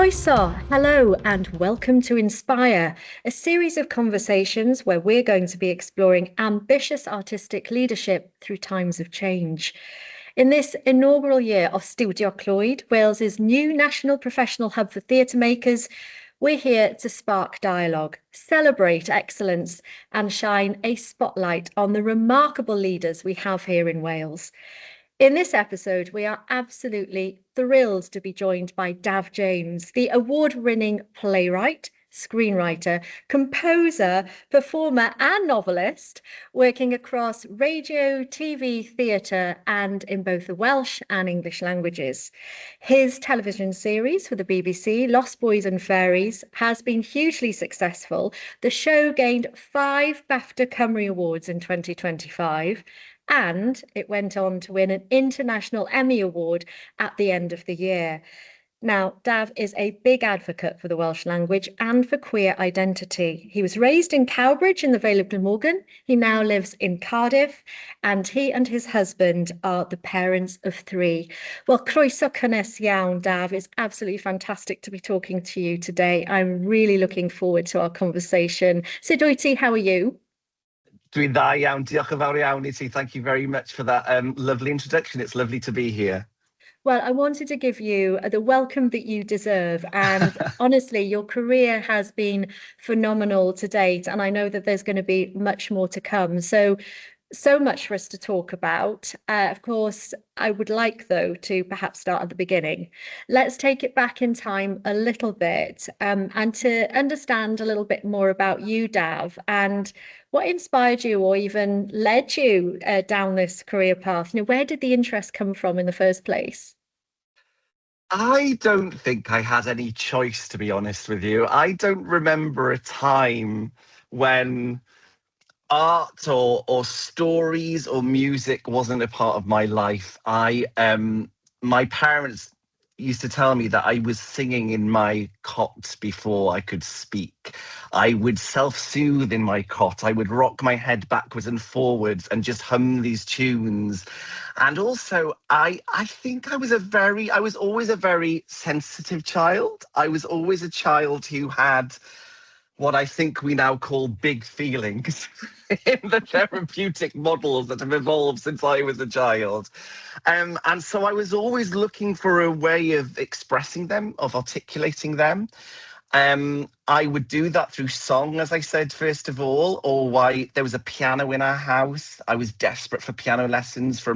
Croeso, hello, and welcome to Inspire, a series of conversations where we're going to be exploring ambitious artistic leadership through times of change. In this inaugural year of Studio Clwyd, Wales's new national professional hub for theatre makers, we're here to spark dialogue, celebrate excellence, and shine a spotlight on the remarkable leaders we have here in Wales. In this episode, we are absolutely thrilled to be joined by Dav James, the award-winning playwright, screenwriter, composer, performer, and novelist, working across radio, TV, theatre, and in both the Welsh and English languages. His television series for the BBC, Lost Boys and Fairies, has been hugely successful. The show gained 5 BAFTA Cymru Awards in 2025, and it went on to win an International Emmy Award at the end of the year. Now, Dav is a big advocate for the Welsh language and for queer identity. He was raised in Cowbridge in the Vale of Glamorgan. He now lives in Cardiff, and he and his husband are the parents of 3. Well, croeso cynnes iawn, Dav. It's absolutely fantastic to be talking to you today. I'm really looking forward to our conversation. Sut wyt ti? How are you? Dwi'n dda iawn, diolch yn fawr iawn I ti. Thank you very much for that lovely introduction. It's lovely to be here. Well, I wanted to give you the welcome that you deserve. And honestly, your career has been phenomenal to date. And I know that there's going to be much more to come. So much for us to talk about. Of course, I would like, though, to perhaps start at the beginning. Let's take it back in time a little bit and to understand a little bit more about you, Dav, and what inspired you or even led you down this career path. Where did the interest come from in the first place? I don't think I had any choice, to be honest with you. I don't remember a time when art or stories or music wasn't a part of my life. My parents used to tell me that I was singing in my cot before I could speak. I would self-soothe in my cot. I would rock my head backwards and forwards and just hum these tunes. And also, I think I was always a very sensitive child. I was always a child who had what I think we now call big feelings in the therapeutic models that have evolved since I was a child. And so I was always looking for a way of expressing them, of articulating them. I would do that through song, as I said, first of all, or why there was a piano in our house. I was desperate for piano lessons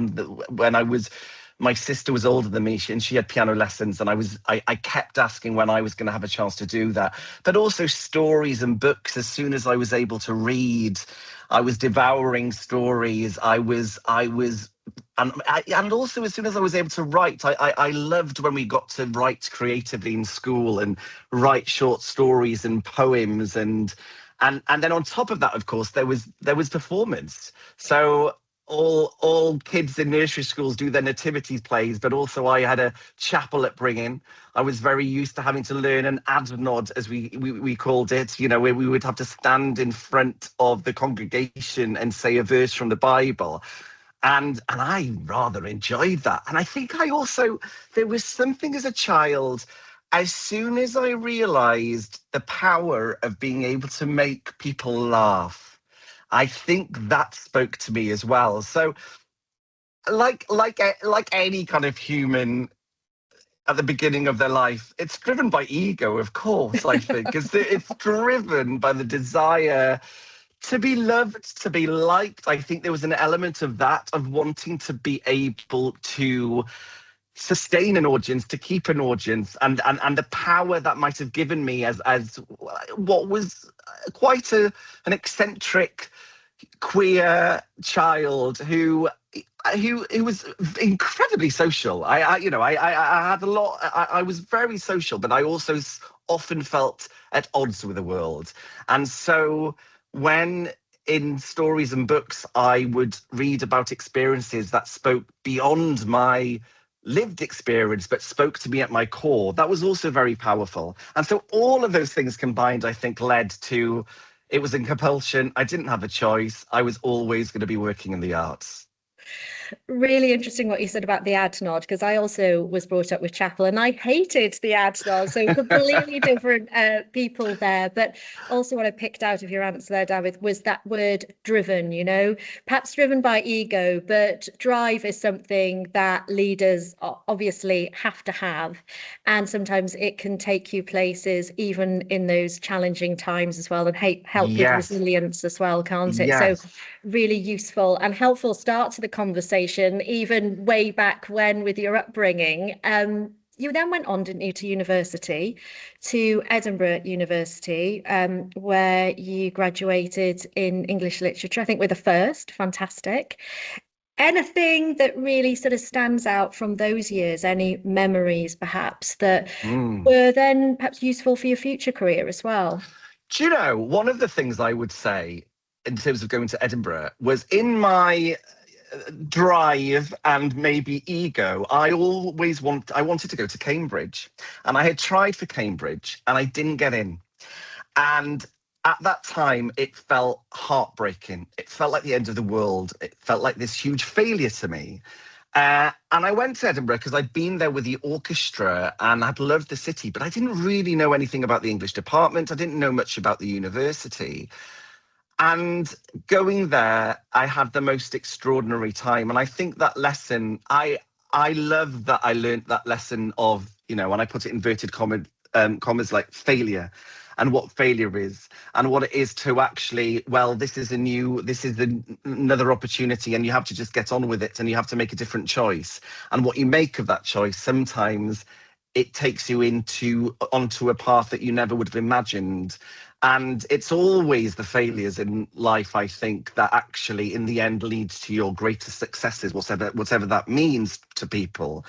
my sister was older than me and she had piano lessons, and I kept asking when I was going to have a chance to do that. But also stories and books. As soon as I was able to read, I was devouring stories. And also as soon as I was able to write, I loved when we got to write creatively in school and write short stories and poems and then on top of that, of course, there was performance. So all kids in nursery schools do their nativity plays, but also I had a chapel upbringing. I was very used to having to learn an adnod, as we called it, where we would have to stand in front of the congregation and say a verse from the Bible. And I rather enjoyed that. And I think there was something as a child, as soon as I realized the power of being able to make people laugh, I think that spoke to me as well. So like any kind of human at the beginning of their life, it's driven by ego, of course, I think, because it's driven by the desire to be loved, to be liked. I think there was an element of that, of wanting to be able to sustain an audience, to keep an audience, and the power that might have given me as what was quite an eccentric queer child who was incredibly social. I had a lot. I was very social, but I also often felt at odds with the world. And so when in stories and books I would read about experiences that spoke beyond my lived experience but spoke to me at my core, that was also very powerful. And so all of those things combined, I think, led to, it was in compulsion. I didn't have a choice. I was always going to be working in the arts. Really interesting what you said about the ad nod, because I also was brought up with chapel and I hated the ad nod. So completely different people there. But also what I picked out of your answer there, David, was that word driven, perhaps driven by ego, but drive is something that leaders obviously have to have. And sometimes it can take you places, even in those challenging times as well, and help with Yes, resilience as well, can't it? So yes. really useful and helpful start to the conversation, even way back when with your upbringing. You then went on, didn't you, to university, to Edinburgh University, where you graduated in English literature, I think with a first. Fantastic. Anything that really sort of stands out from those years, any memories perhaps that Mm. were then perhaps useful for your future career as well? Do you know, one of the things I would say in terms of going to Edinburgh was in my drive and maybe ego, I wanted to go to Cambridge. And I had tried for Cambridge and I didn't get in. And at that time, it felt heartbreaking. It felt like the end of the world. It felt like this huge failure to me. And I went to Edinburgh because I'd been there with the orchestra and I'd loved the city, but I didn't really know anything about the English department. I didn't know much about the university. And going there, I had the most extraordinary time. And I think that lesson, I love that I learned that lesson of, when I put it inverted commas, like failure and what failure is and what it is to actually, well, this is another opportunity and you have to just get on with it and you have to make a different choice. And what you make of that choice, sometimes it takes you onto a path that you never would have imagined. And it's always the failures in life, I think, that actually in the end leads to your greatest successes, whatever that means to people.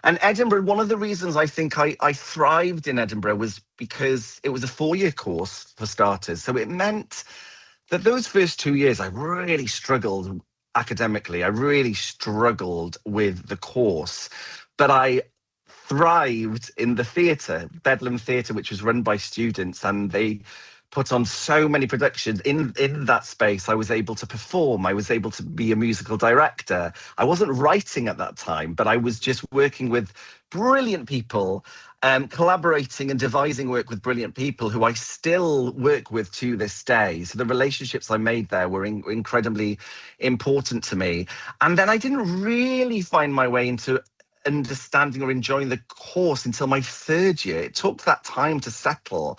And Edinburgh, one of the reasons I think I thrived in Edinburgh was because it was a 4-year course for starters. So it meant that those first 2 years, I really struggled academically. I really struggled with the course, but I thrived in the theatre, Bedlam Theatre, which was run by students, and they put on so many productions in that space. I was able to perform. I was able to be a musical director. I wasn't writing at that time, but I was just working with brilliant people, collaborating and devising work with brilliant people who I still work with to this day. So the relationships I made there were incredibly important to me. And then I didn't really find my way into understanding or enjoying the course until my 3rd year. It took that time to settle.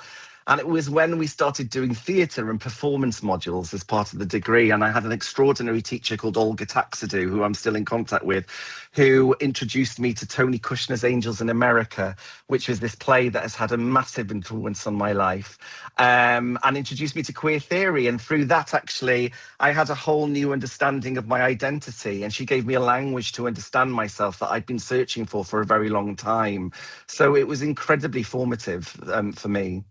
And it was when we started doing theatre and performance modules as part of the degree. And I had an extraordinary teacher called Olga Taxidou, who I'm still in contact with, who introduced me to Tony Kushner's Angels in America, which is this play that has had a massive influence on my life, and introduced me to queer theory. And through that, actually, I had a whole new understanding of my identity. And she gave me a language to understand myself that I'd been searching for a very long time. So it was incredibly formative for me.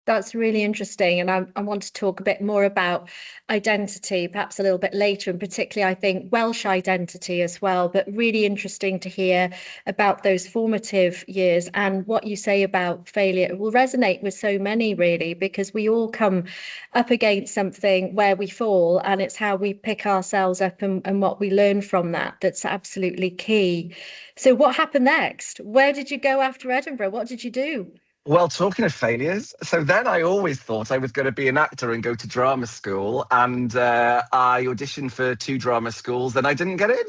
That's really interesting. And I want to talk a bit more about identity, perhaps a little bit later, and particularly, I think, Welsh identity as well. But really interesting to hear about those formative years and what you say about failure. It will resonate with so many, really, because we all come up against something where we fall, and it's how we pick ourselves up and what we learn from that that's absolutely key. So, what happened next? Where did you go after Edinburgh? What did you do? Well, talking of failures, so then I always thought I was going to be an actor and go to drama school. And I auditioned for 2 drama schools and I didn't get in.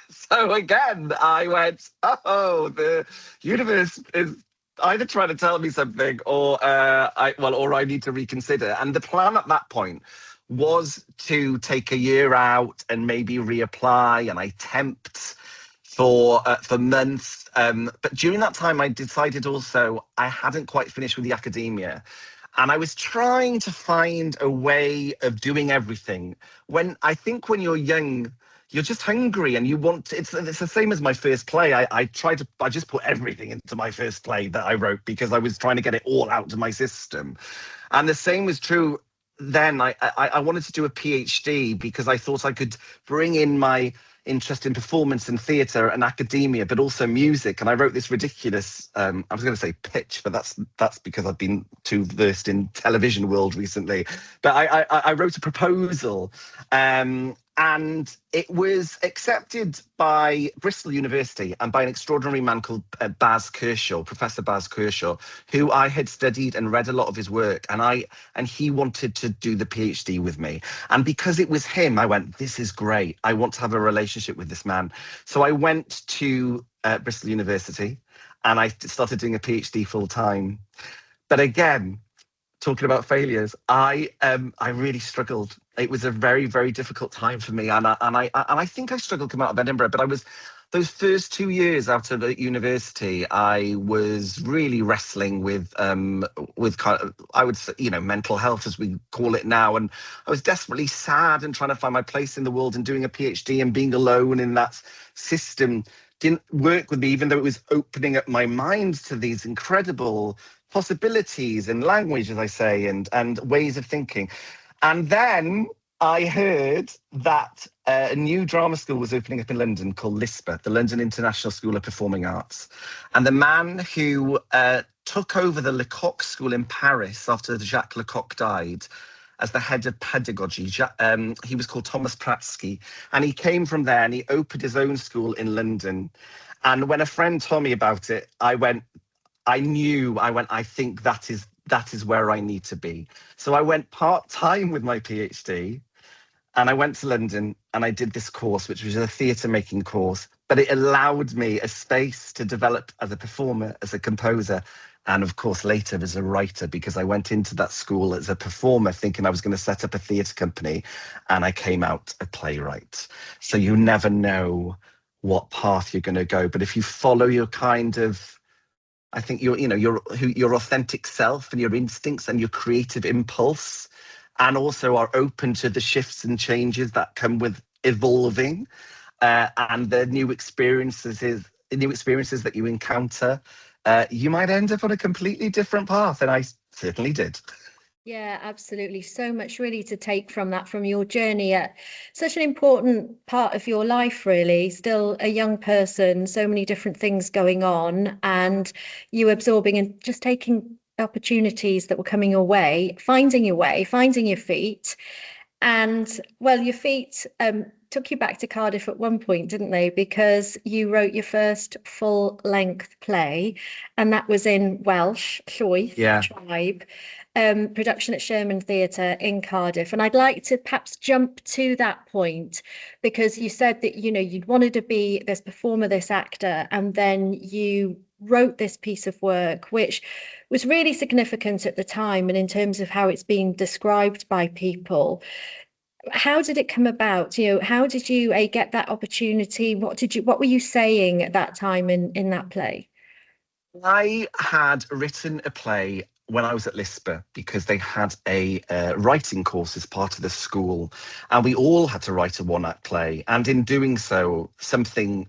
So again, I went, oh, the universe is either trying to tell me something or I need to reconsider. And the plan at that point was to take a year out and maybe reapply, and I temped for months. But during that time, I decided also I hadn't quite finished with the academia. And I was trying to find a way of doing everything. When I think when you're young, you're just hungry and you want to, it's the same as my first play. I just put everything into my first play that I wrote because I was trying to get it all out of my system. And the same was true then. I wanted to do a PhD because I thought I could bring in my interest in performance and theatre and academia, but also music. And I wrote this ridiculous, I was going to say pitch, but that's because I've been too versed in television world recently. But I wrote a proposal, And it was accepted by Bristol University and by an extraordinary man called Baz Kershaw, Professor Baz Kershaw, who I had studied and read a lot of his work, and he wanted to do the PhD with me. And because it was him, I went, this is great. I want to have a relationship with this man. So I went to Bristol University and I started doing a PhD full time. But again, talking about failures, I really struggled. It was a very, very difficult time for me, and I think I struggled coming out of Edinburgh. But I was those first 2 years out of university, I was really wrestling with kind of, I would say, mental health as we call it now, and I was desperately sad and trying to find my place in the world, and doing a PhD and being alone in that system didn't work with me, even though it was opening up my mind to these incredible possibilities and language, as I say, and ways of thinking. And then I heard that a new drama school was opening up in London called LISPA, the London International School of Performing Arts. And the man who took over the Lecoq School in Paris after Jacques Lecoq died as the head of pedagogy, he was called Thomas Pratsky. And he came from there and he opened his own school in London. And when a friend told me about it, I think that is where I need to be. So I went part-time with my PhD, and I went to London and I did this course, which was a theatre making course, but it allowed me a space to develop as a performer, as a composer, and of course later as a writer, because I went into that school as a performer thinking I was going to set up a theatre company, and I came out a playwright. So you never know what path you're going to go, but if you follow your kind of, I think your authentic self and your instincts and your creative impulse, and also are open to the shifts and changes that come with evolving, and the new experiences that you encounter, you might end up on a completely different path, and I certainly did. Yeah, absolutely. So much really to take from that, from your journey at such an important part of your life, really. Still a young person, so many different things going on, and you absorbing and just taking opportunities that were coming your way, finding your way, finding your feet. And well, your feet took you back to Cardiff at one point, didn't they? Because you wrote your first full-length play, and that was in Welsh, Llwyth, tribe. Production at Sherman Theatre in Cardiff. And I'd like to perhaps jump to that point, because you said that, you'd wanted to be this performer, this actor, and then you wrote this piece of work, which was really significant at the time and in terms of how it's being described by people. How did it come about? How did you get that opportunity? What were you saying at that time in that play? I had written a play when I was at LISPA, because they had a writing course as part of the school, and we all had to write a one-act play. And in doing so,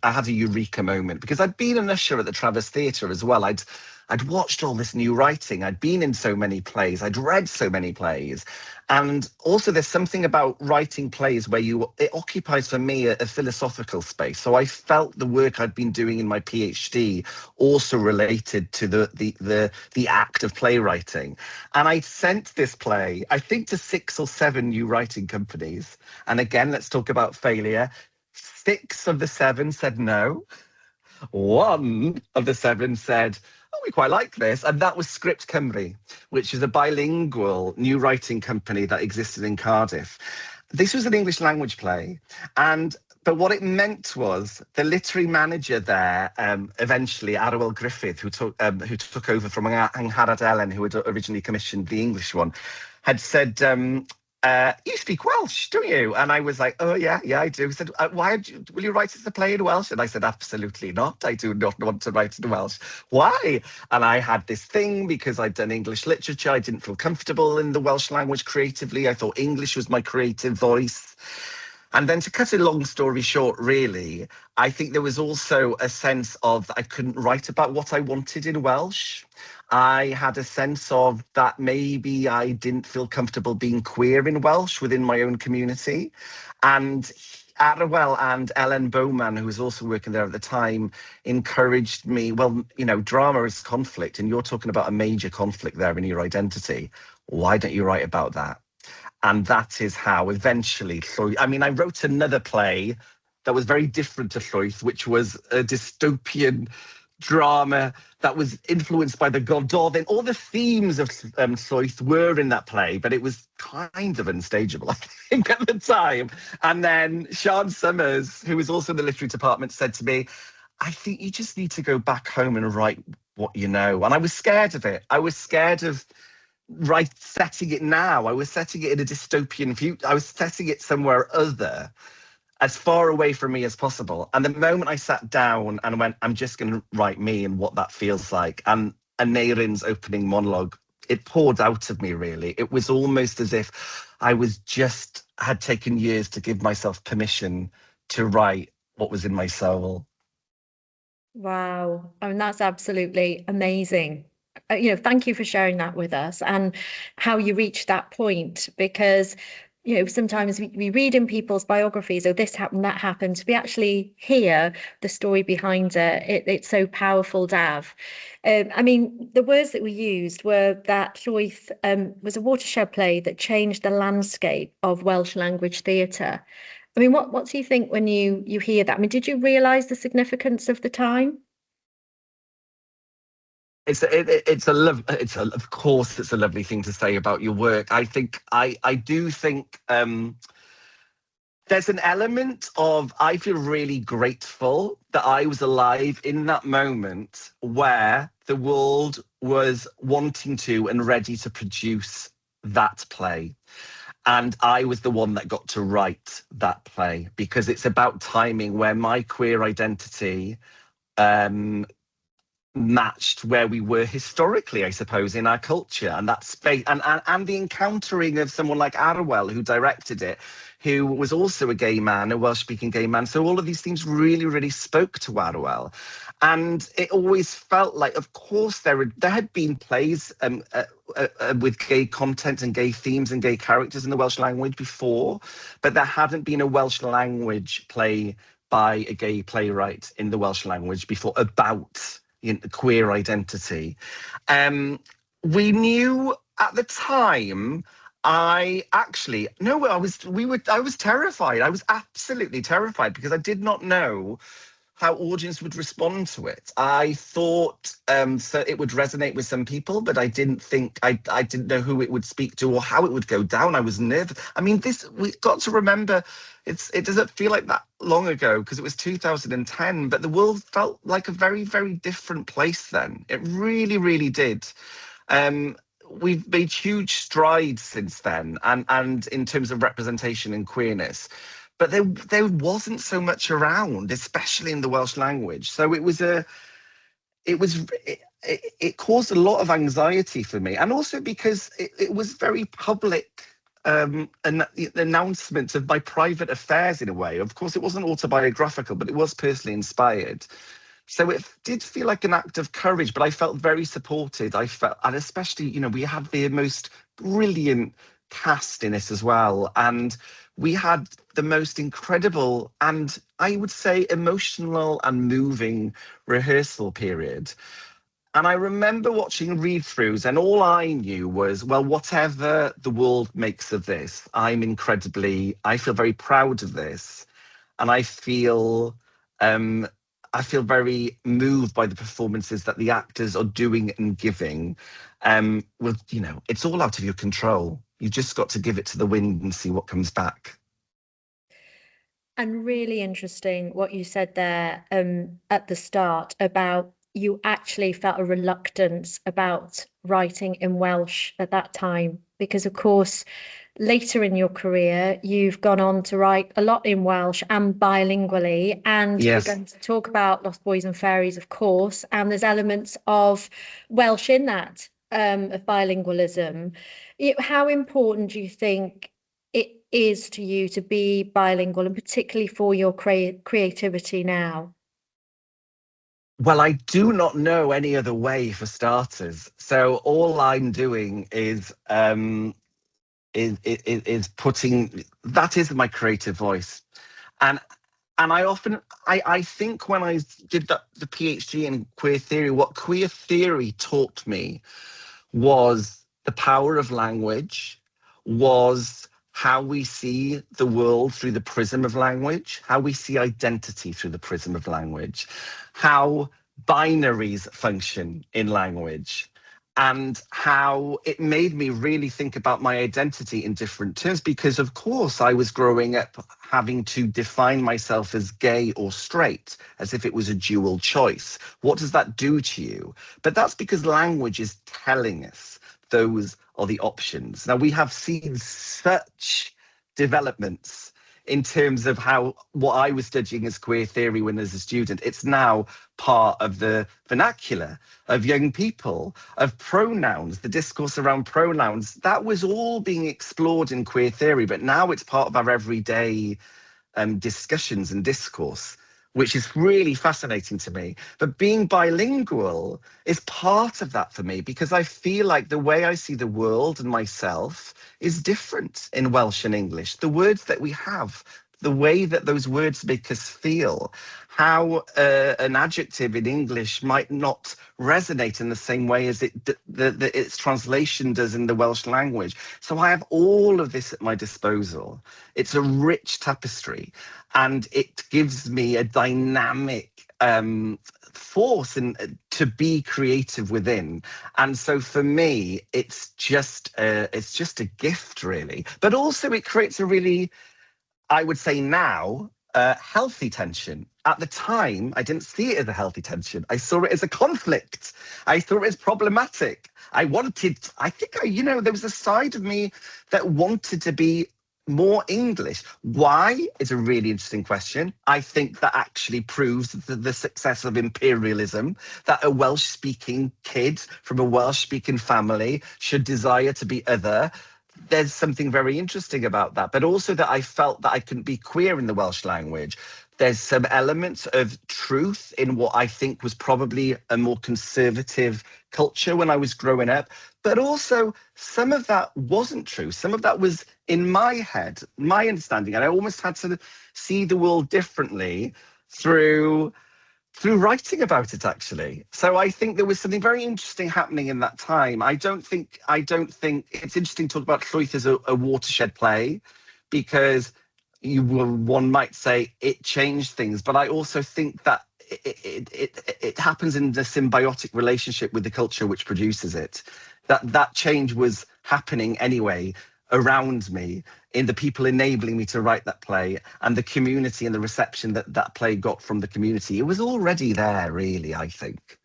I had a eureka moment, because I'd been an usher at the Travis Theatre as well. I'd watched all this new writing. I'd been in so many plays. I'd read so many plays. And also there's something about writing plays where it occupies for me a philosophical space. So I felt the work I'd been doing in my PhD also related to the act of playwriting. And I sent this play, I think, to 6 or 7 new writing companies. And again, let's talk about failure. 6 of the 7 said no. 1 of the 7 said, oh, we quite like this. And that was Script Cymru, which is a bilingual new writing company that existed in Cardiff. This was an English language play. But what it meant was the literary manager there, eventually, Arwel Griffith, who took over from Angharad Ellen, who had originally commissioned the English one, had said, you speak Welsh, don't you? And I was like, oh, yeah, I do. He said, will you write the play in Welsh? And I said, absolutely not. I do not want to write in Welsh. Why? And I had this thing, because I'd done English literature. I didn't feel comfortable in the Welsh language creatively. I thought English was my creative voice. And then, to cut a long story short, really, I think there was also a sense of I couldn't write about what I wanted in Welsh. I had a sense of that maybe I didn't feel comfortable being queer in Welsh within my own community. And Arwel and Ellen Bowman, who was also working there at the time, encouraged me, well, drama is conflict, and you're talking about a major conflict there in your identity. Why don't you write about that? And that is how eventually, so I mean, I wrote another play that was very different to Llwyth, which was a dystopian drama that was influenced by the Gododdin. All the themes of Llwyth were in that play, but it was kind of unstageable, I think, at the time. And then Sian Summers, who was also in the literary department, said to me, I think you just need to go back home and write what you know. And I was scared of it. I was scared of setting it now. I was setting it in a dystopian future. I was setting it somewhere other, as far away from me as possible. And the moment I sat down and went, I'm just going to write me and what that feels like, and Aneirin's opening monologue, it poured out of me, really. It was almost as if I had taken years to give myself permission to write what was in my soul. Wow. I mean, that's absolutely amazing. Thank you for sharing that with us and how you reached that point, because sometimes we read in people's biographies, oh, this happened, that happened. To be actually hear the story behind it's so powerful, Dav. I mean, the words that we used were that Llwyth was a watershed play that changed the landscape of Welsh language theatre. I mean, what do you think when you hear that? I mean, did you realise the significance of the time? Of course it's a lovely thing to say about your work. I do think there's an element of, I feel really grateful that I was alive in that moment where the world was wanting to and ready to produce that play. And I was the one that got to write that play, because it's about timing where my queer identity matched where we were historically, I suppose, in our culture, and that space, and the encountering of someone like Arwel, who directed it, who was also a gay man, a Welsh-speaking gay man. So all of these things really, really spoke to Arwel. And it always felt like, of course, there had been plays with gay content and gay themes and gay characters in the Welsh language before, but there hadn't been a Welsh language play by a gay playwright in the Welsh language before about queer identity. We knew at the time. I was terrified. I was absolutely terrified, because I did not know how audience would respond to it. I thought so it would resonate with some people, but I didn't know who it would speak to or how it would go down. I was nervous. I mean, we've got to remember, it doesn't feel like that long ago, because it was 2010, but the world felt like a very, very different place then. It really, really did. We've made huge strides since then, and in terms of representation and queerness, but there wasn't so much around, especially in the Welsh language. So it caused a lot of anxiety for me, and also because it was very public, an announcement of my private affairs in a way. Of course, it wasn't autobiographical, but it was personally inspired. So it did feel like an act of courage, but I felt very supported. And especially, we had the most brilliant cast in it as well. And we had the most incredible and, I would say, emotional and moving rehearsal period. And I remember watching read-throughs, and all I knew was, well, whatever the world makes of this, I feel very proud of this. And I feel very moved by the performances that the actors are doing and giving. It's all out of your control. You just got to give it to the wind and see what comes back. And really interesting what you said there at the start about you actually felt a reluctance about writing in Welsh at that time, because of course later in your career you've gone on to write a lot in Welsh and bilingually, and Yes. we're going to talk about Lost Boys and Fairies, of course, and there's elements of Welsh in that, of bilingualism. How important do you think it is to you to be bilingual, and particularly for your creativity now? Well, I do not know any other way, for starters. So all I'm doing is putting, that is my creative voice. And I think when I did the PhD in queer theory, what queer theory taught me was the power of language, was how we see the world through the prism of language, how we see identity through the prism of language, how binaries function in language, and how it made me really think about my identity in different terms, because of course I was growing up having to define myself as gay or straight, as if it was a dual choice. What does that do to you? But that's because language is telling us those are the options. Now, we have seen such developments in terms of how what I was studying as queer theory when as a student, it's now part of the vernacular of young people, of pronouns, the discourse around pronouns. That was all being explored in queer theory, but now it's part of our everyday discussions and discourse, which is really fascinating to me. But being bilingual is part of that for me, because I feel like the way I see the world and myself is different in Welsh and English. The words that we have, the way that those words make us feel, how an adjective in English might not resonate in the same way as its translation does in the Welsh language. So I have all of this at my disposal. It's a rich tapestry, and it gives me a dynamic force to be creative within. And so for me, it's just a gift, really. But also it creates a really, I would say now, healthy tension. At the time, I didn't see it as a healthy tension. I saw it as a conflict. I saw it as problematic. I think there was a side of me that wanted to be more English. Why is a really interesting question. I think that actually proves the success of imperialism, that a Welsh-speaking kid from a Welsh-speaking family should desire to be other. There's something very interesting about that, but also that I felt that I couldn't be queer in the Welsh language. There's some elements of truth in what I think was probably a more conservative culture when I was growing up, but also some of that wasn't true. Some of that was in my head, my understanding, and I almost had to see the world differently through writing about it, actually. So I think there was something very interesting happening in that time. I don't think it's interesting to talk about Llwyth as a watershed play, because one might say it changed things, but I also think that it happens in the symbiotic relationship with the culture which produces it. That change was happening anyway around me, in the people enabling me to write that play, and the community and the reception that play got from the community. It was already there, really, I think.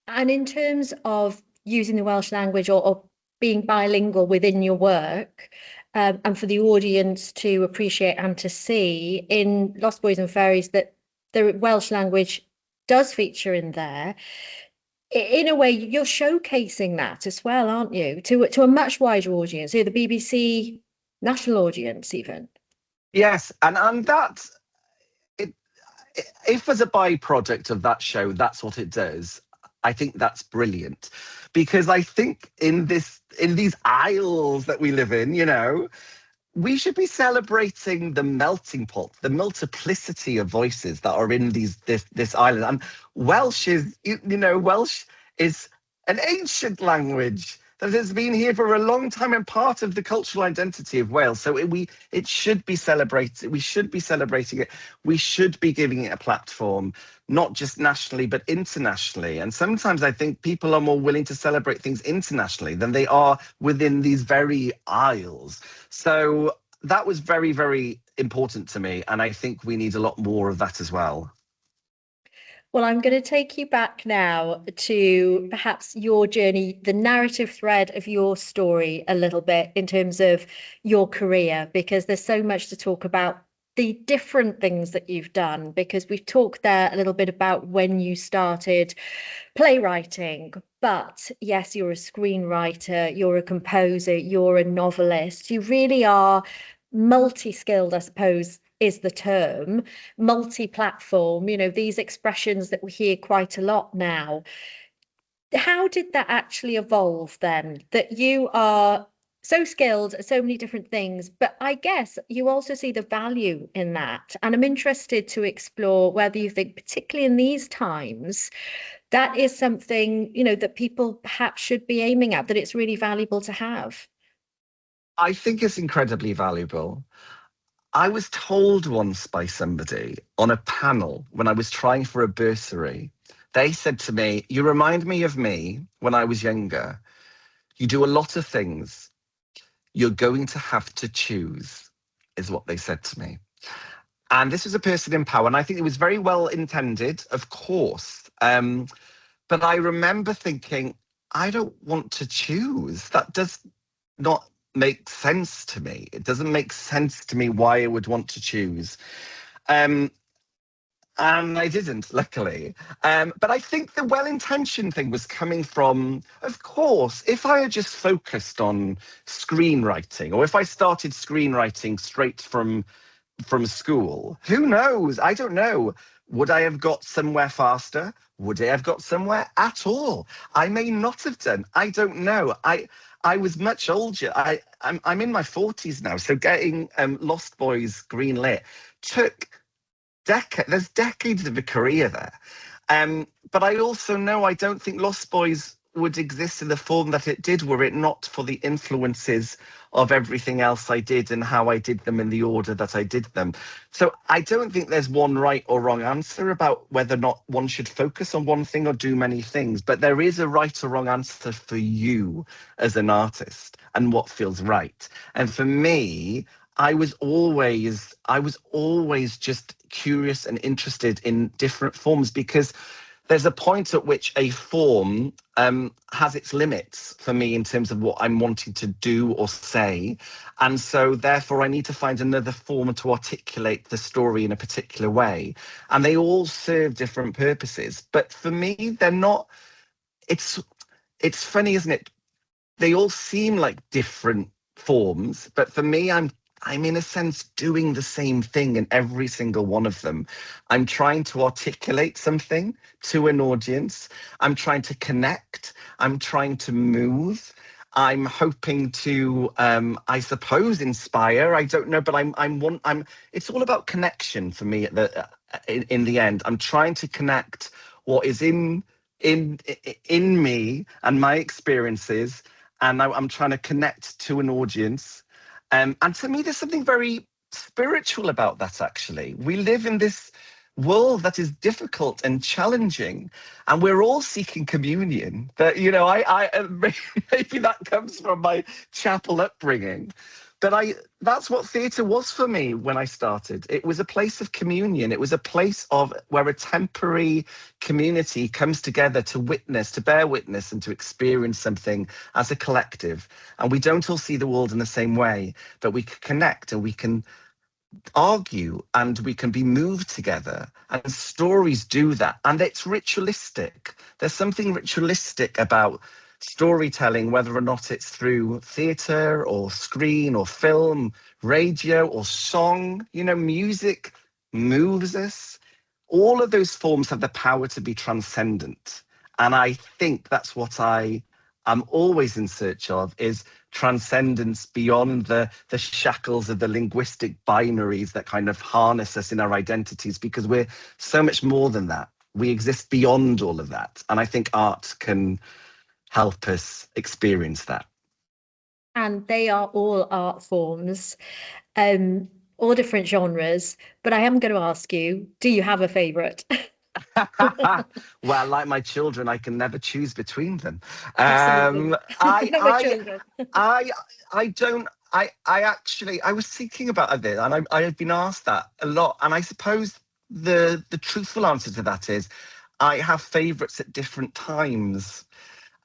And in terms of using the Welsh language or being bilingual within your work, and for the audience to appreciate and to see in Lost Boys and Fairies that the Welsh language does feature in there, in a way, you're showcasing that as well, aren't you? To a much wider audience, the BBC national audience, even. Yes, and that, if as a byproduct of that show, that's what it does, I think that's brilliant. Because I think in these isles that we live in, we should be celebrating the melting pot, the multiplicity of voices that are in this island. And Welsh is an ancient language that has been here for a long time and part of the cultural identity of Wales. So it should be celebrated. We should be celebrating it. We should be giving it a platform, not just nationally, but internationally. And sometimes I think people are more willing to celebrate things internationally than they are within these very isles. So that was very, very important to me. And I think we need a lot more of that as well. Well, I'm going to take you back now to perhaps your journey, the narrative thread of your story a little bit in terms of your career, because there's so much to talk about the different things that you've done, because we've talked there a little bit about when you started playwriting, but yes, you're a screenwriter, you're a composer, you're a novelist. You really are multi-skilled, I suppose, is the term, multi-platform, these expressions that we hear quite a lot now. How did that actually evolve then, that you are so skilled at so many different things, but I guess you also see the value in that? And I'm interested to explore whether you think, particularly in these times, that is something, that people perhaps should be aiming at, that it's really valuable to have. I think it's incredibly valuable. I was told once by somebody on a panel when I was trying for a bursary, they said to me, "You remind me of me when I was younger. You do a lot of things. You're going to have to choose," is what they said to me. And this was a person in power, and I think it was very well intended, of course. But I remember thinking, I don't want to choose. That does not make sense to me. It doesn't make sense to me why I would want to choose. Um, and I didn't, luckily. But I think the well-intentioned thing was coming from, of course, if I had just focused on screenwriting, or if I started screenwriting straight from school, who knows? I don't know. Would I have got somewhere faster? Would I have got somewhere at all? I may not have done. I don't know. I was much older. I'm in my 40s now, so getting Lost Boys greenlit took decades. There's decades of a career there. But I also know I don't think Lost Boys would exist in the form that it did were it not for the influences of everything else I did and how I did them in the order that I did them. So I don't think there's one right or wrong answer about whether or not one should focus on one thing or do many things, but there is a right or wrong answer for you as an artist and what feels right. And for me, I was always just curious and interested in different forms, because there's a point at which a form has its limits for me in terms of what I'm wanting to do or say. And so therefore I need to find another form to articulate the story in a particular way. And they all serve different purposes. But for me, they're not, it's funny, isn't it? They all seem like different forms, but for me, I'm in a sense doing the same thing in every single one of them. I'm trying to articulate something to an audience. I'm trying to connect. I'm trying to move. I'm hoping to, I suppose, inspire. I don't know, but it's all about connection for me in the end. I'm trying to connect what is in me and my experiences, and I'm trying to connect to an audience. And to me, there's something very spiritual about that, actually. We live in this world that is difficult and challenging, and we're all seeking communion. But, maybe that comes from my chapel upbringing. But that's what theatre was for me when I started. It was a place of communion. It was a place of where a temporary community comes together to witness, to bear witness, and to experience something as a collective. And we don't all see the world in the same way, but we can connect and we can argue and we can be moved together. And stories do that. And it's ritualistic. There's something ritualistic about storytelling, whether or not it's through theatre or screen or film, radio or song. Music moves us. All of those forms have the power to be transcendent. And I think that's what I am always in search of, is transcendence beyond the shackles of the linguistic binaries that kind of harness us in our identities, because we're so much more than that. We exist beyond all of that. And I think art can help us experience that. And they are all art forms, all different genres. But I am going to ask you, do you have a favourite? Well, like my children, I can never choose between them. Absolutely. I was thinking about this, and I have been asked that a lot. And I suppose the truthful answer to that is I have favourites at different times.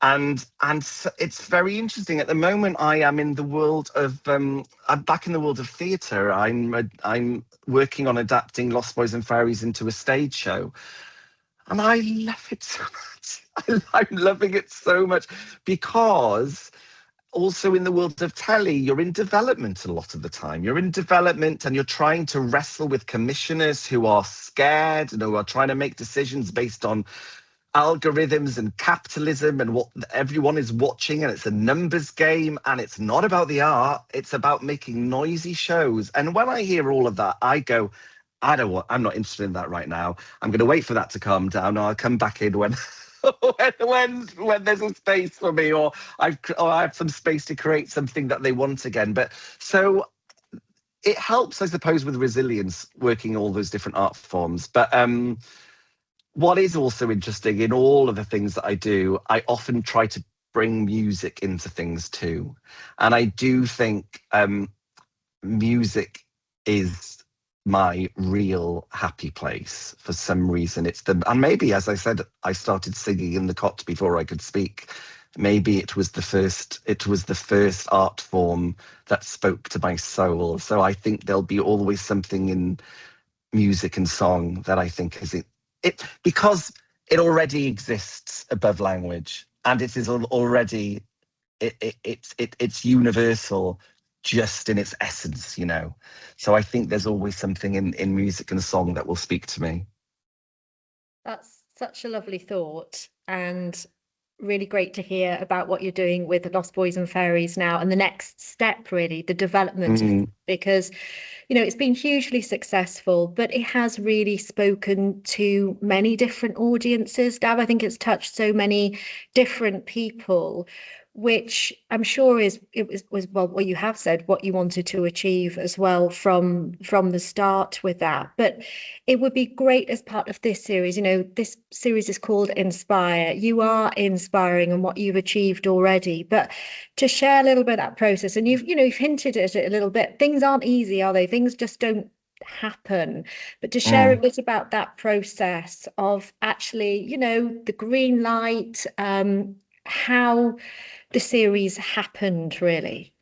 And so it's very interesting. At the moment, I am in the world of I'm back in the world of theatre. I'm working on adapting Lost Boys and Fairies into a stage show, and I love it so much. I'm loving it so much, because also in the world of telly, you're in development a lot of the time. You're in development and you're trying to wrestle with commissioners who are scared and who are trying to make decisions based on algorithms and capitalism and what everyone is watching, and it's a numbers game, and it's not about the art, it's about making noisy shows. And when I hear all of that, I go, I'm not interested in that right now. I'm going to wait for that to calm down. I'll come back in when when there's a space for me, or I have some space to create something that they want again. But so it helps, I suppose, with resilience, working all those different art forms. But what is also interesting in all of the things that I do, I often try to bring music into things too. And I do think music is my real happy place for some reason. And maybe, as I said, I started singing in the cot before I could speak. Maybe it was the first art form that spoke to my soul. So I think there'll be always something in music and song that I think is it because it already exists above language, and it is already it's universal just in its essence, you know. So I think there's always something in music and song that will speak to me. That's such a lovely thought, and really great to hear about what you're doing with the Lost Boys and Fairies now, and the next step, really, the development, because it's been hugely successful, but it has really spoken to many different audiences. Dav, I think it's touched so many different people, which I'm sure was well, what you have said, what you wanted to achieve as well from the start with that. But it would be great as part of this series. This series is called Inspire. You are inspiring and what you've achieved already, but to share a little bit of that process, and you've hinted at it a little bit. Things aren't easy, are they? Things just don't happen. But to share a bit about that process of actually, the green light, how the series happened, really.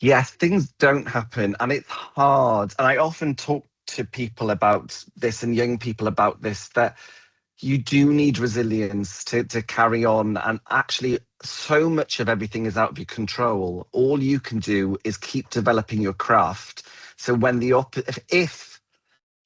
Yes, things don't happen, and it's hard. And I often talk to people about this, and young people about this, that you do need resilience to carry on. And actually, so much of everything is out of your control. All you can do is keep developing your craft. So when if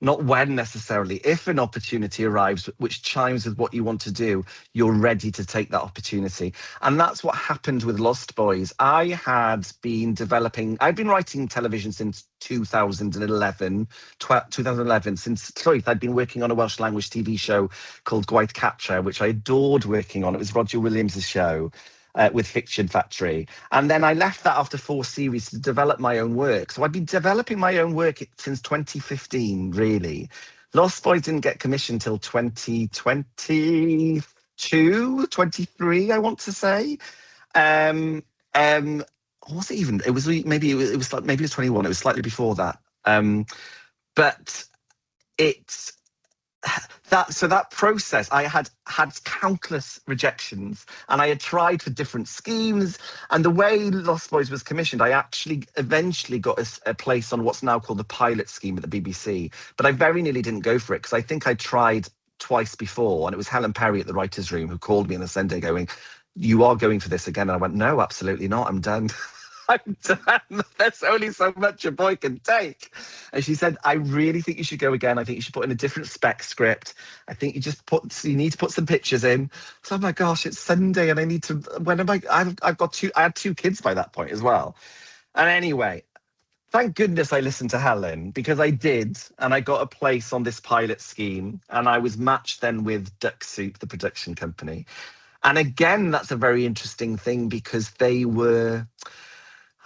not when necessarily, if an opportunity arrives which chimes with what you want to do, you're ready to take that opportunity. And that's what happened with Lost Boys. I've been writing television since 2011, since Llwyth. I'd been working on a Welsh language TV show called Gwaith Catra, which I adored working on. It was Roger Williams' show. With Fiction Factory. And then I left that after 4 series to develop my own work. So I've been developing my own work since 2015, really. Lost Boys didn't get commissioned till 2022, 23, I want to say. Was it even? It was maybe it was 21. It was slightly before that. But it's that process, I had countless rejections, and I had tried for different schemes. And the way Lost Boys was commissioned, I actually eventually got a place on what's now called the pilot scheme at the BBC. But I very nearly didn't go for it because I think I tried twice before, and it was Helen Perry at the writers' room who called me on the Sunday going, "You are going for this again?" And I went, "No, absolutely not. I'm done." I'm done. There's only so much a boy can take. And she said, "I really think you should go again. I think you should put in a different spec script. I think you need to put some pictures in." So, oh my gosh, it's Sunday and I need to, I had 2 kids by that point as well. And anyway, thank goodness I listened to Helen, because I did. And I got a place on this pilot scheme, and I was matched then with Duck Soup, the production company. And again, that's a very interesting thing, because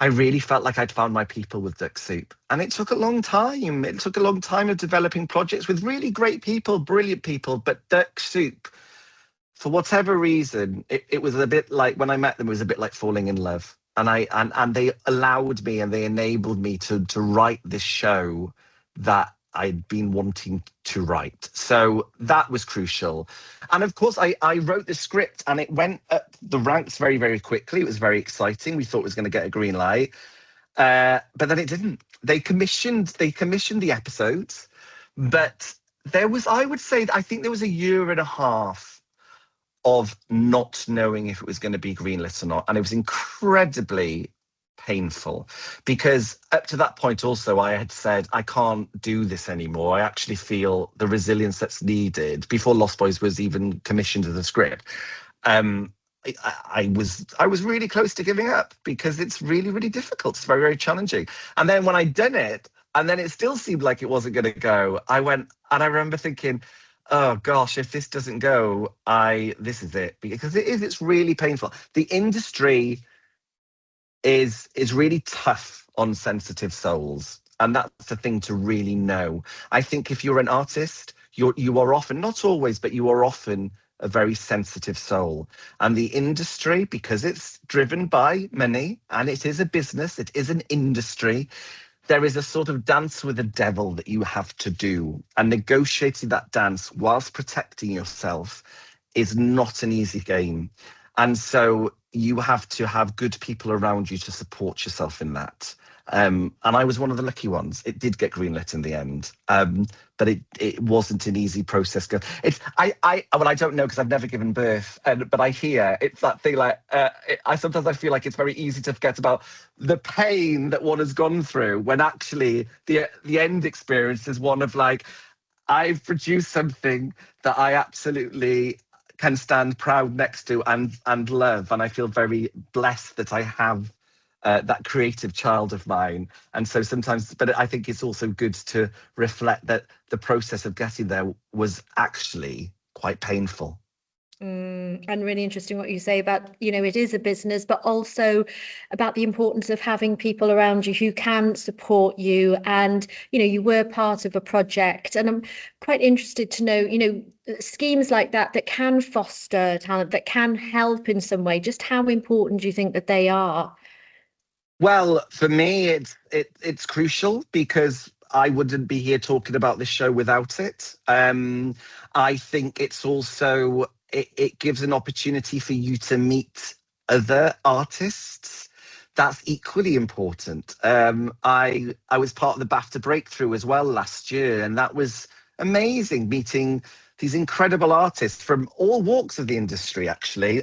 I really felt like I'd found my people with Duck Soup. And it took a long time. It took a long time of developing projects with really great people, brilliant people. But Duck Soup, for whatever reason, it was a bit like, when I met them, it was a bit like falling in love. And they allowed me and they enabled me to write this show that I'd been wanting to write. So that was crucial. And of course, I wrote the script, and it went up the ranks very, very quickly. It was very exciting. We thought it was going to get a green light. But then it didn't. They commissioned the episodes, but I think there was a year and a half of not knowing if it was going to be greenlit or not. And it was incredibly painful, because up to that point also I had said, I can't do this anymore. I actually feel the resilience that's needed, before Lost Boys was even commissioned as a script. I was really close to giving up, because it's really, really difficult. It's very, very challenging. And then when I'd done it, and then it still seemed like it wasn't going to go, I went, and I remember thinking, oh gosh, if this doesn't go, this is it, because it's really painful. The industry is really tough on sensitive souls, and that's the thing to really know. I think if you're an artist, you are often, not always, but you are often a very sensitive soul. And the industry, because it's driven by money and it is a business, it is an industry, there is a sort of dance with the devil that you have to do, and negotiating that dance whilst protecting yourself is not an easy game. And so you have to have good people around you to support yourself in that. And I was one of the lucky ones. It did get greenlit in the end, but it wasn't an easy process. Well, I don't know because I've never given birth, but I hear it's that thing like I sometimes feel like it's very easy to forget about the pain that one has gone through when actually the end experience is one of like, I've produced something that I absolutely can stand proud next to and love, and I feel very blessed that I have that creative child of mine. And so sometimes, but I think it's also good to reflect that the process of getting there was actually quite painful. And really interesting what you say about, it is a business, but also about the importance of having people around you who can support you. And, you were part of a project. And I'm quite interested to know, schemes like that can foster talent, that can help in some way. Just how important do you think that they are? Well, for me, it's crucial because I wouldn't be here talking about this show without it. I think it's also it gives an opportunity for you to meet other artists. That's equally important. I was part of the BAFTA Breakthrough as well last year, and that was amazing meeting these incredible artists from all walks of the industry, actually.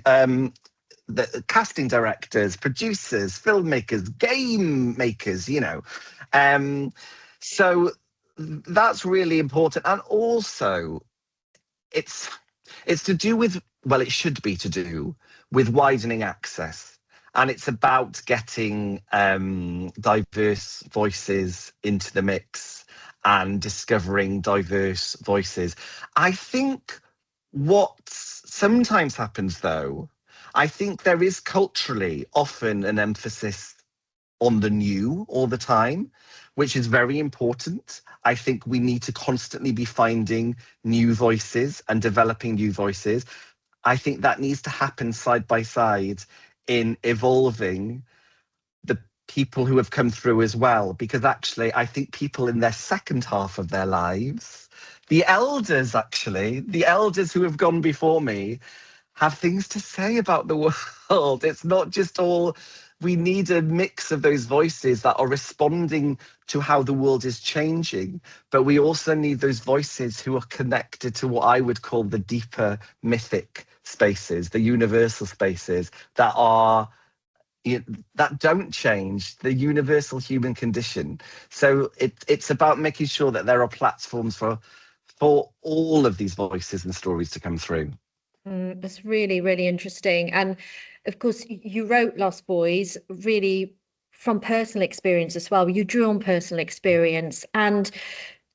The casting directors, producers, filmmakers, game makers, So that's really important. And also it's to do with, well, it should be to do with widening access. And it's about getting diverse voices into the mix and discovering diverse voices. I think what sometimes happens, though, I think there is culturally often an emphasis on the new all the time, which is very important. I think we need to constantly be finding new voices and developing new voices. I think that needs to happen side by side in evolving the people who have come through as well, because actually I think people in their second half of their lives, the elders who have gone before me, have things to say about the world. It's not just all, we need a mix of those voices that are responding to how the world is changing, but we also need those voices who are connected to what I would call the deeper mythic spaces, the universal spaces that are, that don't change, the universal human condition. So it's about making sure that there are platforms for all of these voices and stories to come through. That's really, really interesting. And of course, you wrote Lost Boys really from personal experience as well. You drew on personal experience. And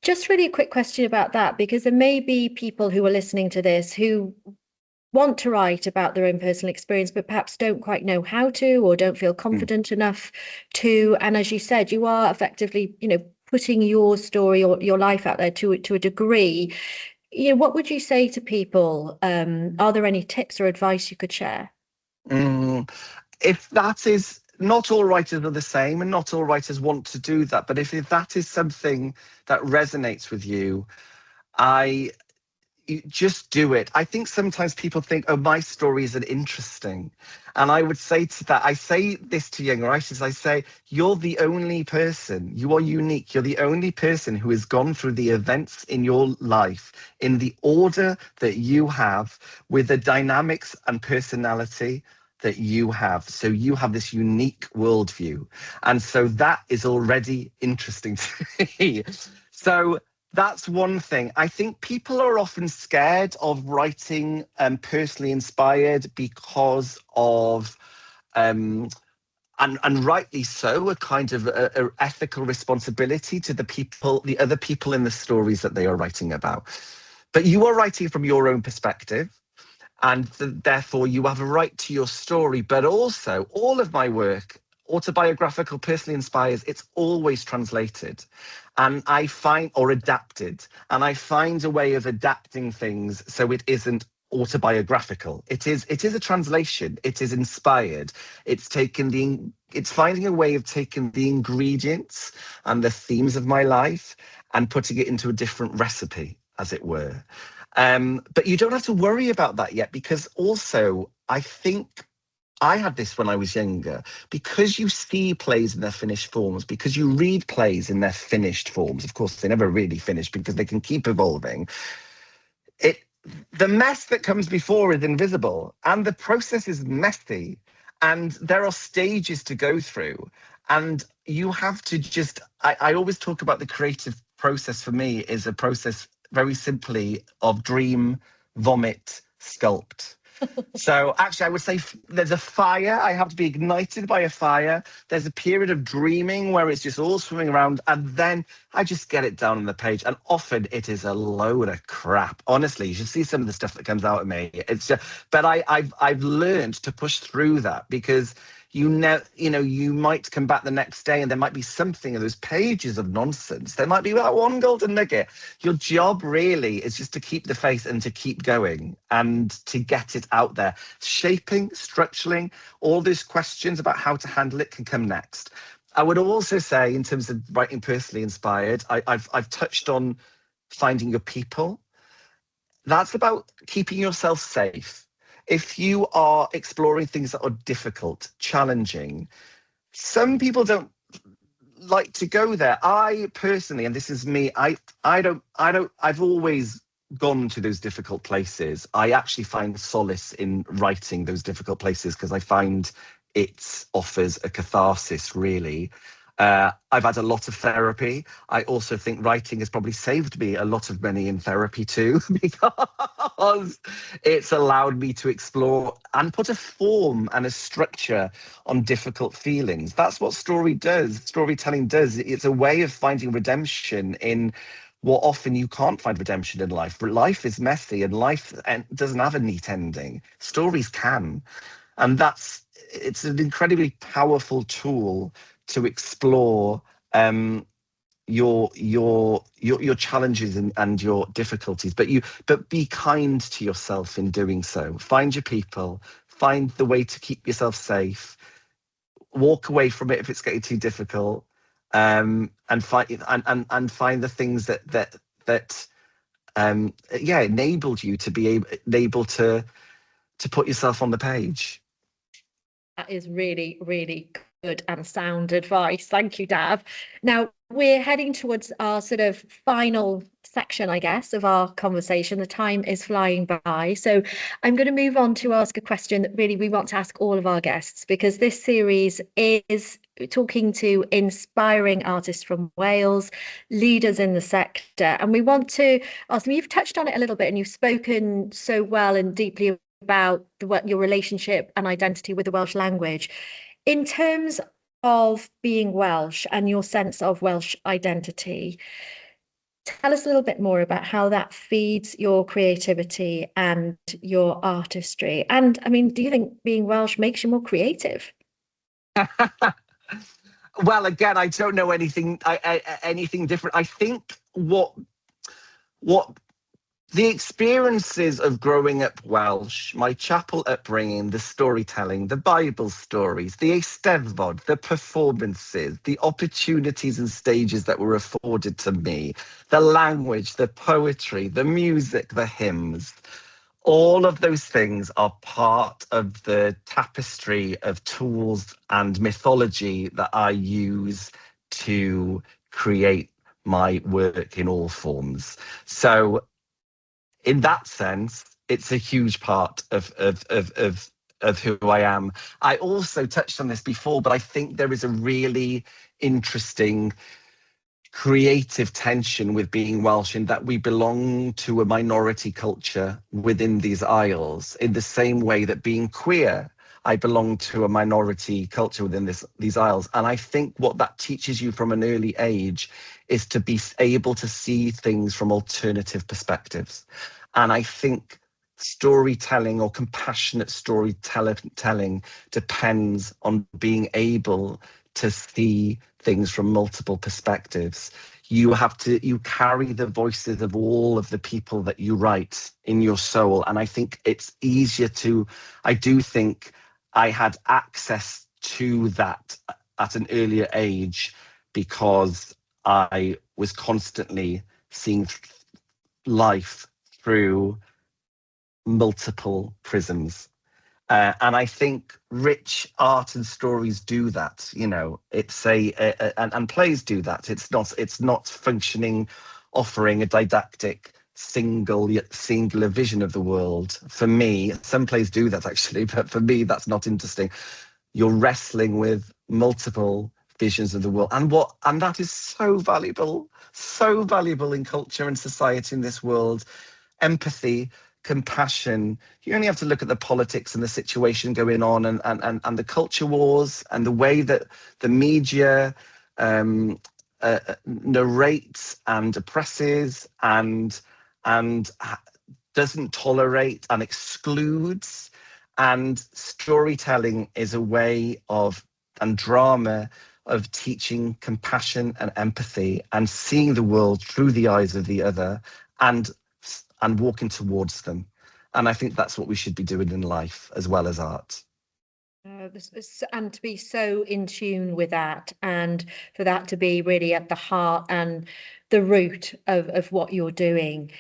just really a quick question about that, because there may be people who are listening to this who want to write about their own personal experience, but perhaps don't quite know how to, or don't feel confident enough to. And as you said, you are effectively, putting your story or your life out there to a degree. What would you say to people? Are there any tips or advice you could share? If that is, not all writers are the same and not all writers want to do that, but if that is something that resonates with you, you just do it. I think sometimes people think, oh, my story isn't interesting. And I would say to that, I say this to young writers, I say, you're the only person, you are unique. You're the only person who has gone through the events in your life in the order that you have, with the dynamics and personality that you have. So you have this unique worldview. And so that is already interesting to me. So that's one thing. I think people are often scared of writing personally inspired because of, and rightly so, a kind of a ethical responsibility to the other people in the stories that they are writing about. But you are writing from your own perspective, and therefore you have a right to your story. But also, all of my work, autobiographical, personally inspired, it's always translated, and I find, or adapted, and I find a way of adapting things so it isn't autobiographical. It is a translation. It is inspired. It's finding a way of taking the ingredients and the themes of my life and putting it into a different recipe, as it were. But you don't have to worry about that yet, because also I think I had this when I was younger. Because you see plays in their finished forms, because you read plays in their finished forms, of course, they never really finish because they can keep evolving. The mess that comes before is invisible, and the process is messy, and there are stages to go through. And you have to just, I always talk about the creative process. For me, is a process very simply of dream, vomit, sculpt. So actually, I would say there's a fire. I have to be ignited by a fire. There's a period of dreaming where it's just all swimming around, and then I just get it down on the page. And often it is a load of crap. Honestly, you should see some of the stuff that comes out of me. It's just, but I've learned to push through that, because you might come back the next day and there might be something in those pages of nonsense. There might be that one golden nugget. Your job really is just to keep the faith and to keep going and to get it out there. Shaping, structuring, all those questions about how to handle it can come next. I would also say, in terms of writing personally inspired, I've touched on finding your people. That's about keeping yourself safe. If you are exploring things that are difficult, challenging, some people don't like to go there. I personally, and this is me, I've always gone to those difficult places. I actually find solace in writing those difficult places, because I find it offers a catharsis, really. I've had a lot of therapy. I also think writing has probably saved me a lot of money in therapy too, because it's allowed me to explore and put a form and a structure on difficult feelings. That's what storytelling does. It's a way of finding redemption in what often you can't find redemption in life. But life is messy, and life doesn't have a neat ending. Stories can. And it's an incredibly powerful tool to explore your challenges and your difficulties, but be kind to yourself in doing so. Find your people, find the way to keep yourself safe, walk away from it if it's getting too difficult, and find the things that enabled you to be able to put yourself on the page. That is really, really good and sound advice. Thank you, Dav. Now, we're heading towards our sort of final section, I guess, of our conversation. The time is flying by. So I'm going to move on to ask a question that really we want to ask all of our guests, because this series is talking to inspiring artists from Wales, leaders in the sector. And we want to ask them, you've touched on it a little bit and you've spoken so well and deeply about your relationship and identity with the Welsh language. In terms of being Welsh and your sense of Welsh identity, tell us a little bit more about how that feeds your creativity and your artistry. And I mean, do you think being Welsh makes you more creative? Well, again, I don't know anything different. I think what the experiences of growing up Welsh, my chapel upbringing, the storytelling, the Bible stories, the Eisteddfod, the performances, the opportunities and stages that were afforded to me, the language, the poetry, the music, the hymns, all of those things are part of the tapestry of tools and mythology that I use to create my work in all forms. So in that sense, it's a huge part of who I am. I also touched on this before, but I think there is a really interesting creative tension with being Welsh, in that we belong to a minority culture within these isles, in the same way that being queer, I belong to a minority culture within these isles. And I think what that teaches you from an early age is to be able to see things from alternative perspectives. And I think storytelling or compassionate storytelling depends on being able to see things from multiple perspectives. You carry the voices of all of the people that you write in your soul. And I think it's easier I do think I had access to that at an earlier age because I was constantly seeing life through multiple prisms. And I think rich art and stories do that. It's and plays do that. It's not functioning, offering a didactic singular vision of the world. For me, some plays do that actually, but for me, that's not interesting. You're wrestling with multiple visions of the world, and that is so valuable in culture and society in this world. Empathy, compassion. You only have to look at the politics and the situation going on and the culture wars and the way that the media narrates and oppresses and doesn't tolerate and excludes. And storytelling is a way of, and drama, of teaching compassion and empathy and seeing the world through the eyes of the other and walking towards them. And I think that's what we should be doing in life as well as art. And to be so in tune with that, and for that to be really at the heart and the root of what you're doing.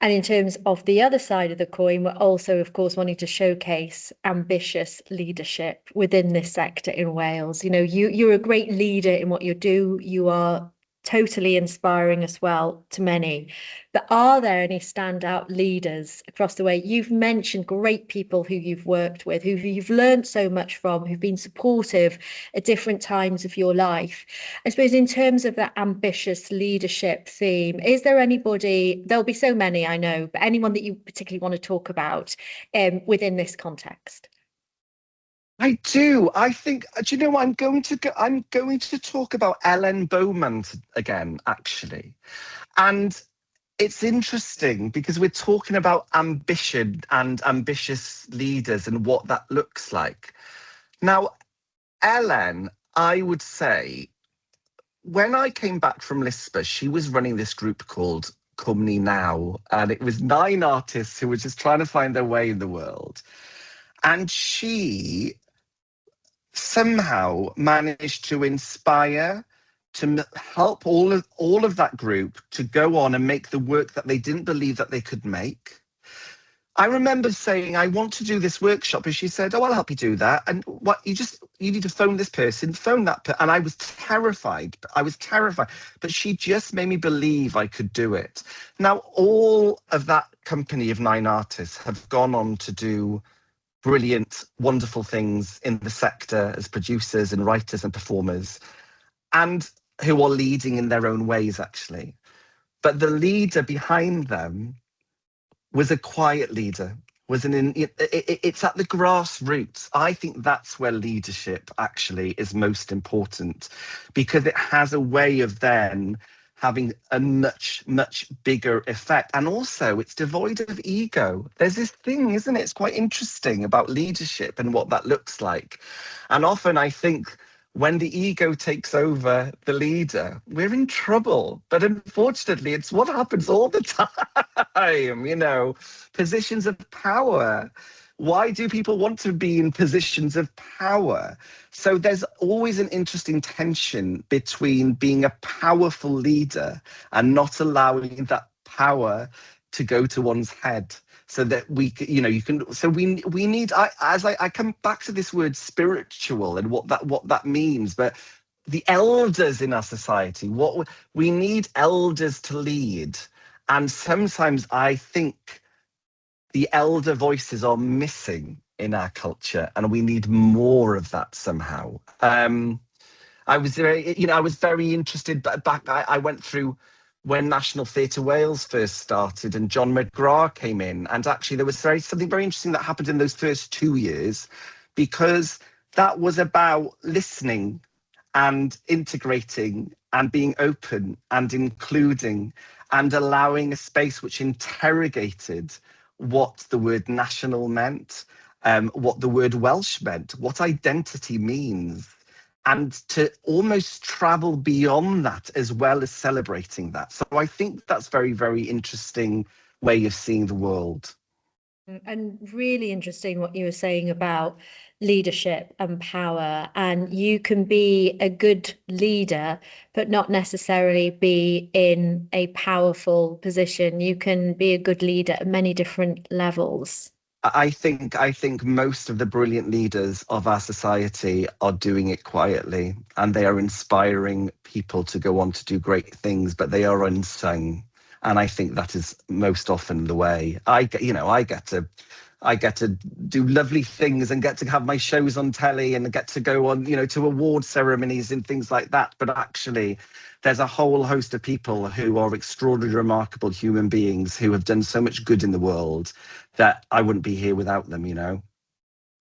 And in terms of the other side of the coin, we're also, of course, wanting to showcase ambitious leadership within this sector in Wales. You're a great leader in what you do. You are totally inspiring as well to many. But are there any standout leaders across the way? You've mentioned great people who you've worked with, who you've learned so much from, who've been supportive at different times of your life. I suppose in terms of that ambitious leadership theme, is there anybody, there'll be so many, I know, but anyone that you particularly want to talk about within this context? I do. I think. Do you know what? I'm going to talk about Ellen Bowman again, actually, and it's interesting because we're talking about ambition and ambitious leaders and what that looks like. Now, Ellen, I would say, when I came back from Lisbon, she was running this group called Cwmni Now, and it was 9 artists who were just trying to find their way in the world, and she somehow managed to inspire, to help all of that group to go on and make the work that they didn't believe that they could make. I remember saying, I want to do this workshop, and she said, oh, I'll help you do that. And what you need to phone this person, phone that person. And I was terrified. But she just made me believe I could do it. Now, all of that company of 9 artists have gone on to do brilliant, wonderful things in the sector as producers and writers and performers, and who are leading in their own ways, actually. But the leader behind them was a quiet leader, it's at the grassroots. I think that's where leadership actually is most important, because it has a way of then having a much, much bigger effect. And also it's devoid of ego. There's this thing, isn't it? It's quite interesting about leadership and what that looks like. And often I think when the ego takes over the leader, we're in trouble. But unfortunately, it's what happens all the time, positions of power. Why do people want to be in positions of power? So there's always an interesting tension between being a powerful leader and not allowing that power to go to one's head. So that we need, I come back to this word spiritual and what that means, but the elders in our society, we need elders to lead. And sometimes I think the elder voices are missing in our culture, and we need more of that somehow. I was very interested back. I went through when National Theatre Wales first started and John McGrath came in, and actually there was something very interesting that happened in those first 2 years, because that was about listening and integrating and being open and including and allowing a space which interrogated what the word national meant, what the word Welsh meant, what identity means, and to almost travel beyond that as well as celebrating that. So I think that's very, very interesting way of seeing the world. And really interesting what you were saying about leadership and power. And you can be a good leader, but not necessarily be in a powerful position. You can be a good leader at many different levels. I think most of the brilliant leaders of our society are doing it quietly, and they are inspiring people to go on to do great things, but they are unsung. And I think that is most often the way. I get to do lovely things and get to have my shows on telly and get to go on, to award ceremonies and things like that. But actually, there's a whole host of people who are extraordinarily remarkable human beings who have done so much good in the world that I wouldn't be here without them.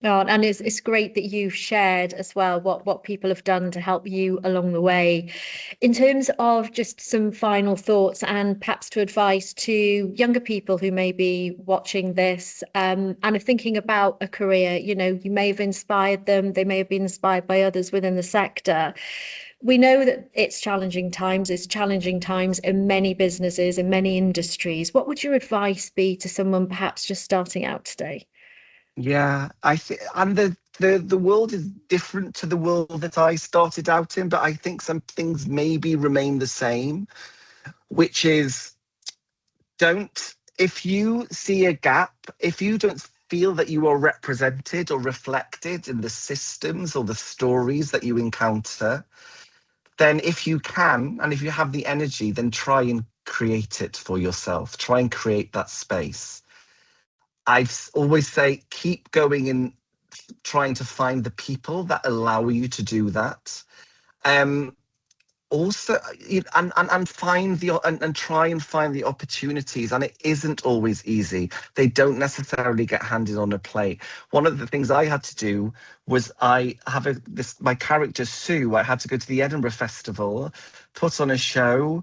Oh, and it's great that you've shared as well what people have done to help you along the way. In terms of just some final thoughts and perhaps to advise to younger people who may be watching this and are thinking about a career, you may have inspired them, they may have been inspired by others within the sector. We know that it's challenging times in many businesses, in many industries. What would your advice be to someone perhaps just starting out today? Yeah, I think, and the world is different to the world that I started out in, but I think some things maybe remain the same, which is if you see a gap, if you don't feel that you are represented or reflected in the systems or the stories that you encounter, then if you can, and if you have the energy, then try and create it for yourself. Try and create that space. I always say, keep going and trying to find the people that allow you to do that. Also, and find and try and find the opportunities, and it isn't always easy. They don't necessarily get handed on a plate. One of the things I had to do was my character Sue. I had to go to the Edinburgh Festival, put on a show,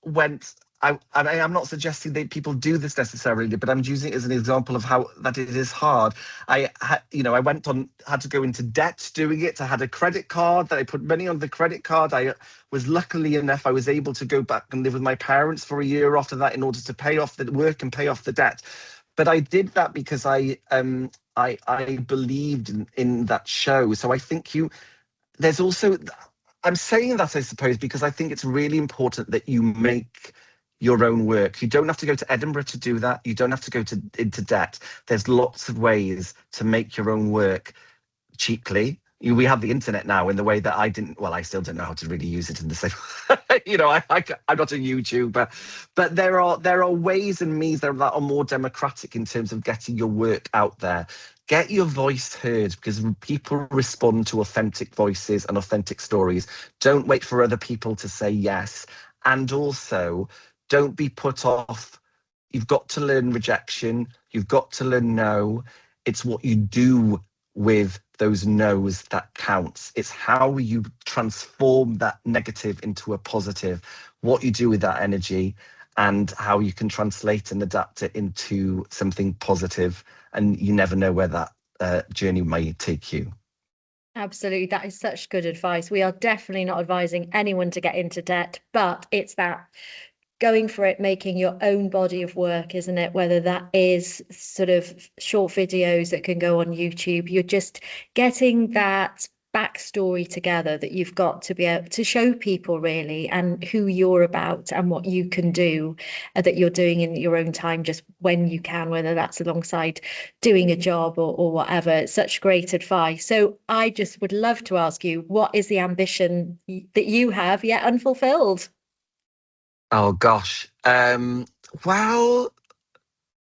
went. I'm not suggesting that people do this necessarily, but I'm using it as an example of how that it is hard. I had to go into debt doing it. I had a credit card that I put money on the credit card. I was luckily enough, I was able to go back and live with my parents for a year after that in order to pay off the work and pay off the debt. But I did that because I believed in that show. So I think there's also, I'm saying that, I suppose, because I think it's really important that you make your own work. You don't have to go to Edinburgh to do that. You don't have to go into debt. There's lots of ways to make your own work cheaply. We have the internet now in the way that I still don't know how to really use it in the same. I'm not a YouTuber, but there are ways and means that are more democratic in terms of getting your work out there. Get your voice heard, because people respond to authentic voices and authentic stories. Don't wait for other people to say yes. And also, don't be put off. You've got to learn rejection. You've got to learn no. It's what you do with those no's that counts. It's how you transform that negative into a positive, what you do with that energy, and how you can translate and adapt it into something positive. And you never know where that journey may take you. Absolutely. That is such good advice. We are definitely not advising anyone to get into debt, but it's that going for it, making your own body of work, isn't it? Whether that is sort of short videos that can go on YouTube, you're just getting that backstory together that you've got to be able to show people really, and who you're about and what you can do, that you're doing in your own time, just when you can, whether that's alongside doing a job or whatever. It's such great advice. So I just would love to ask you, what is the ambition that you have yet unfulfilled? Oh gosh. Well,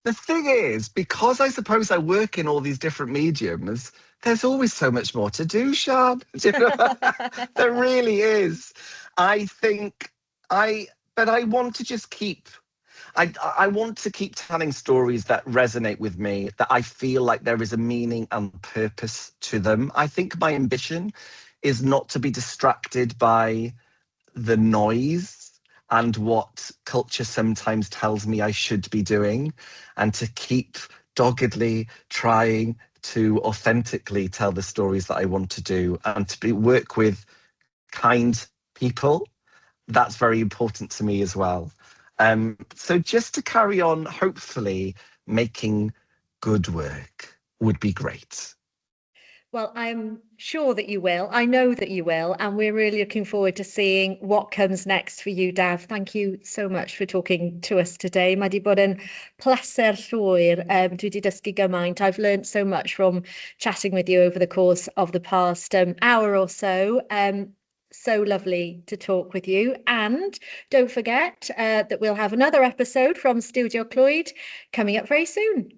the thing is, because I suppose I work in all these different mediums, there's always so much more to do, Sian. There really is. I think but I want to just keep. I want to keep telling stories that resonate with me, that I feel like there is a meaning and purpose to them. I think my ambition is not to be distracted by the noise and what culture sometimes tells me I should be doing, and to keep doggedly trying to authentically tell the stories that I want to do, and to work with kind people. That's very important to me as well. So just to carry on, hopefully making good work would be great. Well, I'm sure that you will. I know that you will. And we're really looking forward to seeing what comes next for you, Dav. Thank you so much for talking to us today. Mae 'di bod yn pleser llwyr. Dwi 'di dysgu gymaint. I've learned so much from chatting with you over the course of the past hour or so. So lovely to talk with you. And don't forget that we'll have another episode from Studio Clwyd coming up very soon.